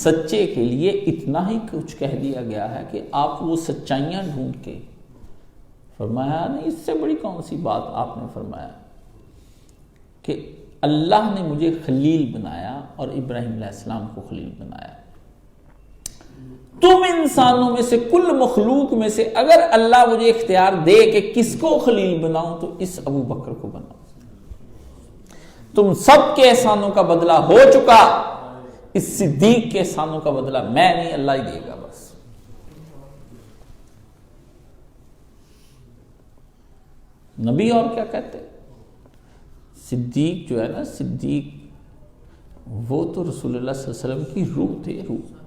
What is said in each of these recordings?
سچے کے لیے اتنا ہی کچھ کہہ دیا گیا ہے کہ آپ وہ سچائیاں ڈھونڈ کے، فرمایا نہیں اس سے بڑی کون سی بات آپ نے فرمایا کہ اللہ نے مجھے خلیل بنایا اور ابراہیم علیہ السلام کو خلیل بنایا۔ تم انسانوں میں سے، کل مخلوق میں سے اگر اللہ مجھے اختیار دے کہ کس کو خلیل بناؤں تو اس ابو بکر کو بناؤں۔ تم سب کے احسانوں کا بدلہ ہو چکا، اس صدیق کے احسانوں کا بدلہ میں نہیں، اللہ ہی دے گا بس۔ نبی اور کیا کہتے؟ صدیق جو ہے نا، صدیق وہ تو رسول اللہ صلی اللہ علیہ وسلم کی روح تھے، روح۔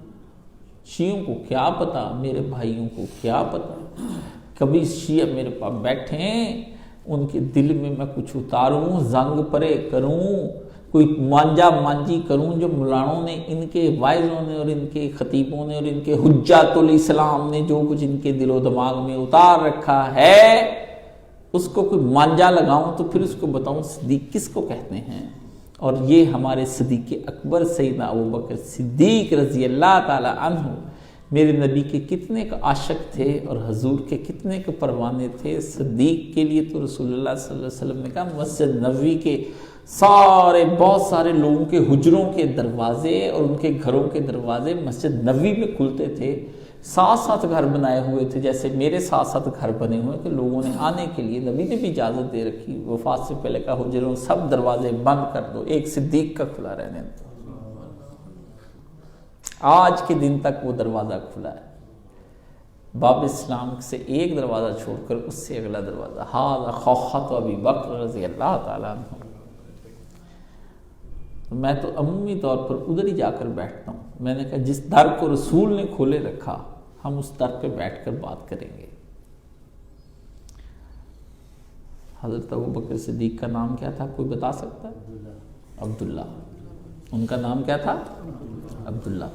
شیعوں کو کیا پتا، میرے بھائیوں کو کیا پتا، کبھی شیعہ میرے پاس بیٹھے ہیں، ان کے دل میں میں کچھ اتاروں، زنگ پرے کروں، کوئی مانجا مانجی کروں جو ملانوں نے، ان کے وائزوں نے اور ان کے خطیبوں نے اور ان کے حجات الاسلام نے جو کچھ ان کے دل و دماغ میں اتار رکھا ہے، اس کو کوئی مانجا لگاؤں تو پھر اس کو بتاؤں صدیق کس کو کہتے ہیں۔ اور یہ ہمارے صدیق اکبر سیدنا ابوبکر صدیق رضی اللہ تعالی عنہ میرے نبی کے کتنے کا عاشق تھے اور حضور کے کتنے کے پروانے تھے۔ صدیق کے لیے تو رسول اللہ صلی اللہ علیہ وسلم نے کہا مسجد نبوی کے بہت سارے لوگوں کے حجروں کے دروازے اور ان کے گھروں کے دروازے مسجد نبوی میں کھلتے تھے، ساتھ ساتھ گھر بنائے ہوئے تھے، جیسے میرے ساتھ ساتھ گھر بنے ہوئے کہ لوگوں نے آنے کے لیے، نبی نے بھی اجازت دے رکھی، وفات سے پہلے کا حجروں سب دروازے بند کر دو، ایک صدیق کا کھلا رہنے دو۔ آج کے دن تک وہ دروازہ کھلا ہے، باب اسلام سے ایک دروازہ چھوڑ کر اس سے اگلا دروازہ، ھذا خوخۃ ابی بکر رضی اللہ تعالیٰ عنہ۔ میں تو عمومی طور پر ادھر ہی جا کر بیٹھتا ہوں، میں نے کہا جس در کو رسول نے کھولے رکھا ہم اس در پہ بیٹھ کر بات کریں گے۔ حضرت ابوبکر صدیق کا نام کیا تھا، کوئی بتا سکتا ہے؟ عبداللہ۔ ان کا نام کیا تھا؟ عبداللہ۔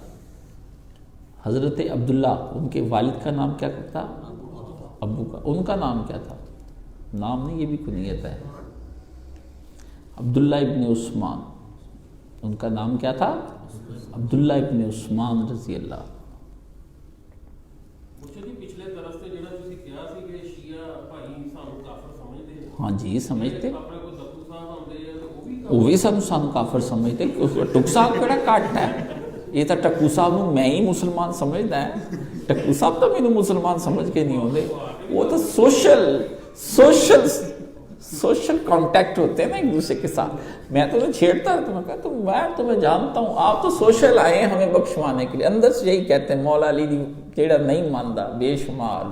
حضرت عبداللہ، ان کے والد کا نام کیا تھا؟ ابو کا۔ ان کا نام کیا تھا؟ نام نہیں، یہ بھی کنیت ہے، عبداللہ ابن عثمان۔ ان کا نام کیا تھا؟ عبداللہ ابن عثمان رضی اللہ۔ ہاں جی سمجھتے، وہ بھی سانو کافر سمجھتے، ٹک صاحب کہڑا کٹ ہے، یہ تو ٹکو صاحب نو میں ہی مسلمان سمجھدا ہے، ٹکو صاحب تو مینوں مسلمان سمجھ کے نہیں ہوندے، وہ تو سوشل کانٹیکٹ ہوتے ہیں نا ایک دوسرے کے ساتھ۔ میں تمہیں چھیڑتا ہے، تمہیں کہتا ہوں میں تمہیں جانتا ہوں، آپ تو سوشل آئے ہیں ہمیں بخشوانے کے لیے، اندر سے یہی کہتے ہیں مولا علی جیڑا نہیں ماندا بے شمار